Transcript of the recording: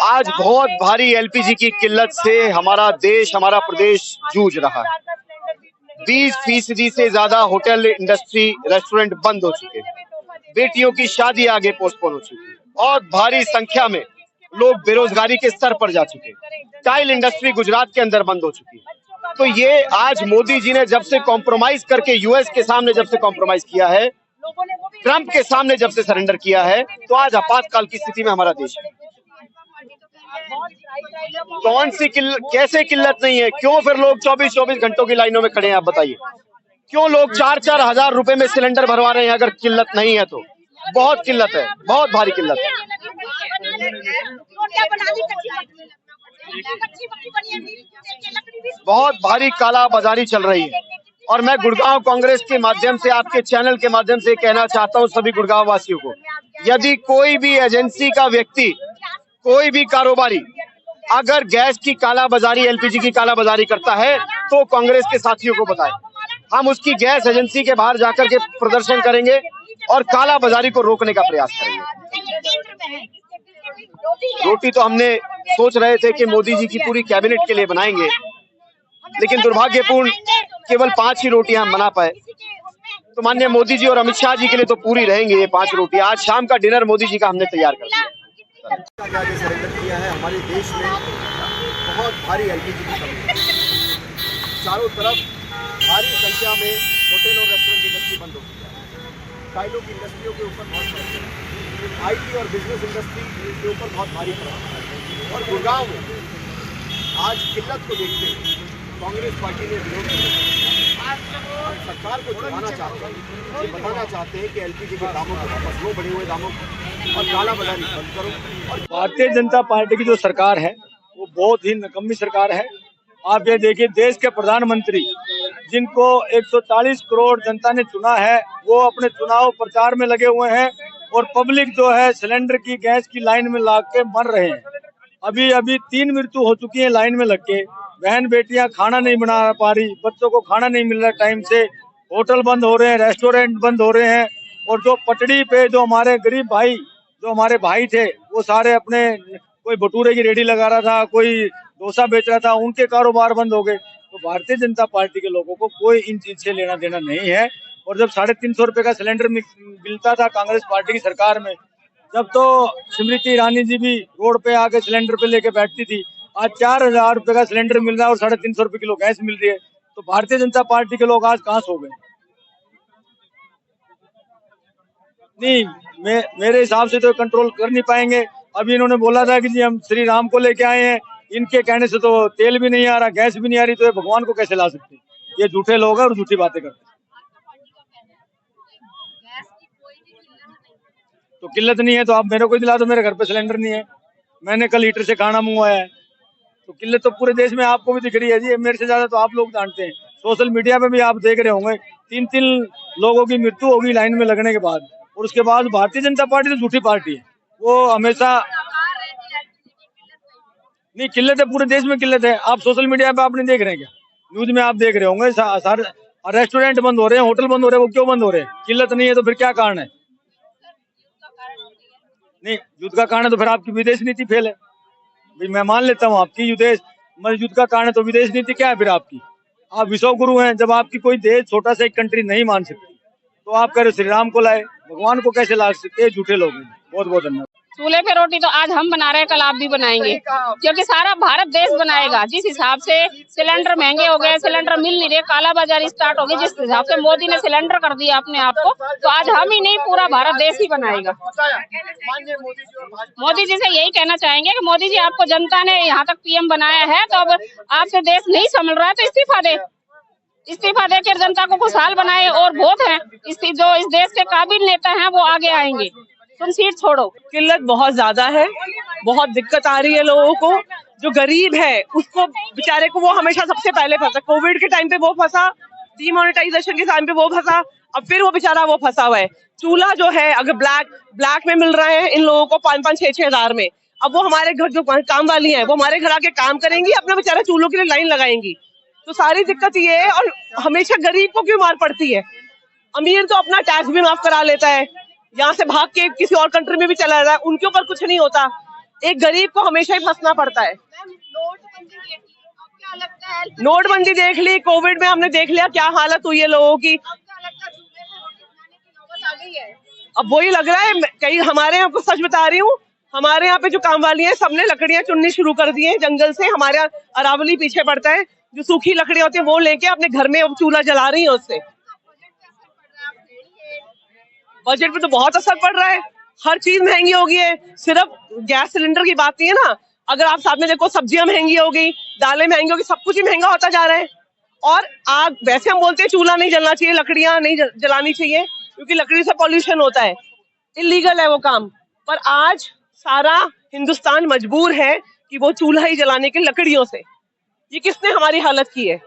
आज बहुत भारी एलपीजी की किल्लत से हमारा देश, हमारा प्रदेश जूझ रहा है। 20% से ज्यादा होटल इंडस्ट्री, रेस्टोरेंट बंद हो चुके हैं। बेटियों की शादी आगे पोस्टपोन हो चुकी है। बहुत भारी संख्या में लोग बेरोजगारी के स्तर पर जा चुके हैं। टाइल इंडस्ट्री गुजरात के अंदर बंद हो चुकी है। तो ये आज मोदी जी ने जब से कॉम्प्रोमाइज करके यूएस के सामने जब से कॉम्प्रोमाइज किया है, ट्रंप के सामने जब से सरेंडर किया है, तो आज आपातकाल की स्थिति में हमारा देश है। कौन सी कैसे किल्लत नहीं है? क्यों फिर लोग 24-24 घंटों की लाइनों में खड़े हैं? आप बताइए, क्यों लोग 4-4 हजार रुपए में सिलेंडर भरवा रहे हैं? अगर किल्लत नहीं है तो बहुत किल्लत है, बहुत भारी किल्लत है। बहुत भारी काला बाजारी चल रही है। और मैं गुड़गांव कांग्रेस के माध्यम से, आपके चैनल के माध्यम से कहना चाहता हूं सभी गुड़गांव वासियों को, यदि कोई भी एजेंसी का व्यक्ति, कोई भी कारोबारी अगर गैस की काला बाजारी, एलपीजी की काला बाजारी करता है तो कांग्रेस के साथियों को बताएं। हम उसकी गैस एजेंसी के बाहर जाकर के प्रदर्शन करेंगे और काला बाजारी को रोकने का प्रयास करेंगे। रोटी तो हमने सोच रहे थे कि मोदी जी की पूरी कैबिनेट के लिए बनाएंगे, लेकिन दुर्भाग्यपूर्ण केवल 5 ही रोटियां हम बना पाए। तो माननीय मोदी जी और अमित शाह जी के लिए तो पूरी रहेंगे ये 5 रोटियां। आज शाम का डिनर मोदी जी का हमने तैयार कर दिया। सरेंडर किया है। हमारे देश में बहुत भारी एलपीजी की कमी है। चारों तरफ भारी संख्या में होटल और रेस्टोरेंट इंडस्ट्री बंद हो गई है। टाइलों की इंडस्ट्रियों के ऊपर बहुत फर्क है। आईटी और बिजनेस इंडस्ट्री के ऊपर बहुत भारी फर्क है। और गुड़गांव में आज किल्लत को देखते हुए कांग्रेस पार्टी ने विरोध किया। सरकार को चुनाना चाहते हैं, ये बताना चाहते हैं कि एलपीजी के दामों को वापस लो, बढ़े हुए दामों को, और काला बाजारी बंद करो। और भारतीय जनता पार्टी की जो सरकार है वो बहुत ही निकम्मी सरकार है। आप ये देखिए, देश के प्रधानमंत्री जिनको 140 करोड़ जनता ने चुना है, वो अपने चुनाव प्रचार में लगे हुए हैं और पब्लिक जो है सिलेंडर की, गैस की लाइन में लाग के मर रहे हैं। अभी 3 मृत्यु हो चुकी है लाइन में लग के। बहन बेटियां खाना नहीं बना पा रही, बच्चों को खाना नहीं मिल रहा टाइम से, होटल बंद हो रहे हैं, रेस्टोरेंट बंद हो रहे हैं। और जो पटड़ी पे जो हमारे गरीब भाई, जो हमारे भाई थे, वो सारे अपने, कोई भटूरे की रेडी लगा रहा था, कोई डोसा बेच रहा था, उनके कारोबार बंद हो गए। तो भारतीय जनता पार्टी के लोगों को कोई इन चीज से लेना देना नहीं है। और जब 350 रुपए का सिलेंडर मिलता था कांग्रेस पार्टी की सरकार में, जब तो स्मृति ईरानी जी भी रोड पे आके सिलेंडर पे लेके बैठती थी। आज 4000 रुपए का सिलेंडर मिल रहा है और 350 रुपए किलो गैस मिल रही है। तो भारतीय जनता पार्टी के लोग आज कहाँ सो गए? नहीं, मेरे हिसाब से तो कंट्रोल कर नहीं पाएंगे। अभी इन्होंने बोला था कि जी हम श्री राम को लेके आए हैं, इनके कहने से तो तेल भी नहीं आ रहा, गैस भी नहीं आ रही, तो ये भगवान को कैसे ला सकते? ये झूठे लोग हैं और झूठी बातें करते हैं। तो किल्लत नहीं है तो आप मेरे को दिला दो, मेरे घर पे सिलेंडर नहीं है, मैंने कल हीटर से खाना मंगवाया है। तो किल्लत तो पूरे देश में आपको भी दिख रही है जी, मेरे से ज्यादा तो आप लोग जानते हैं। सोशल मीडिया पे भी आप देख रहे होंगे, 3 लोगों की मृत्यु होगी लाइन में लगने के बाद। और उसके बाद भारतीय जनता पार्टी तो झूठी पार्टी है, वो हमेशा नहीं, किल्लत है, पूरे देश में किल्लत है। आप सोशल मीडिया पे आप नहीं देख रहे हैं क्या? न्यूज में आप देख रहे होंगे, सारे रेस्टोरेंट बंद हो रहे हैं, होटल बंद हो रहे हैं। वो क्यों बंद हो रहे हैं? किल्लत नहीं है तो फिर क्या कारण है? नहीं, युद्ध का कारण है तो फिर आपकी विदेश नीति फेल है। भाई मैं मान लेता हूँ आपकी युद्ध का कारण है, तो विदेश नीति क्या है फिर आपकी? आप विश्व गुरु हैं, जब आपकी कोई देश, छोटा सा एक कंट्री नहीं मान सकती, तो आप कह रहे श्री राम को लाए, भगवान को कैसे ला सकते? झूठे लोग हैं। बहुत बहुत धन्यवाद। चूल्हे पे रोटी तो आज हम बना रहे हैं, कल आप भी बनाएंगे, क्योंकि सारा भारत देश बनाएगा। जिस हिसाब से सिलेंडर महंगे हो गए, सिलेंडर मिल नहीं रहे, काला बाजारी स्टार्ट हो गई, जिस हिसाब से मोदी ने सिलेंडर कर दिया अपने आप को, तो आज हम ही नहीं, पूरा भारत देश ही बनाएगा। मोदी जी से यही कहना चाहेंगे कि मोदी जी, आपको जनता ने यहाँ तक पीएम बनाया है, तो अब आपसे देश नहीं संभल रहा है तो इस्तीफा दे कर जनता को खुशहाल बनाए। और बहुत है जो इस देश के काबिल नेता हैं वो आगे आएंगे, तुम सीट छोड़ो। किल्लत बहुत ज्यादा है, बहुत दिक्कत आ रही है लोगों को। जो गरीब है उसको बेचारे को, वो हमेशा सबसे पहले फंसा। कोविड के टाइम पे वो फंसा, डीमोनेटाइजेशन के टाइम पे वो फंसा, अब फिर वो बेचारा वो फंसा हुआ है। चूल्हा जो है अगर ब्लैक में मिल रहा है इन लोगों को 5-5, 6-6 हजार में, अब वो हमारे घर जो काम वाली है वो हमारे घर आके काम करेंगी, अपने बेचारे चूल्हों के लिए लाइन लगाएंगी। तो सारी दिक्कत ये है। और हमेशा गरीब को क्यों मार पड़ती है? अमीर तो अपना टैक्स भी माफ करा लेता है, यहाँ से भाग के किसी और कंट्री में भी चला जाता है, उनके ऊपर कुछ नहीं होता। एक गरीब को हमेशा ही फंसना पड़ता है। नोटबंदी देख ली, अब क्या लगता है? नोटबंदी देख ली, कोविड में हमने देख लिया क्या हालत हुई है लोगों की। अब क्या लगता है चूल्हे में रोटी बनाने की नौबत आ गई है? अब वही लग रहा है, कहीं हमारे यहाँ, आपको सच बता रही हूँ, हमारे यहाँ पे जो काम वाली है सबने लकड़ियां चुननी शुरू कर दी है जंगल से। हमारे यहाँ अरावली पीछे पड़ता है, जो सूखी लकड़ियां होती है वो लेके अपने घर में अब चूल्हा जला रही है उससे। बजट पे तो बहुत असर पड़ रहा है, हर चीज महंगी हो गई है। सिर्फ गैस सिलेंडर की बात नहीं है ना, अगर आप साथ में देखो सब्जियां महंगी हो गई, दालें महंगी हो गई, सब कुछ ही महंगा होता जा रहा है। और आग, वैसे हम बोलते हैं चूल्हा नहीं जलना चाहिए, लकड़ियां नहीं जलानी चाहिए, क्योंकि लकड़ी से पॉल्यूशन होता है, इलीगल है वो काम। पर आज सारा हिंदुस्तान मजबूर है कि वो चूल्हा ही जलाने के लकड़ियों से। ये किसने हमारी हालत की है?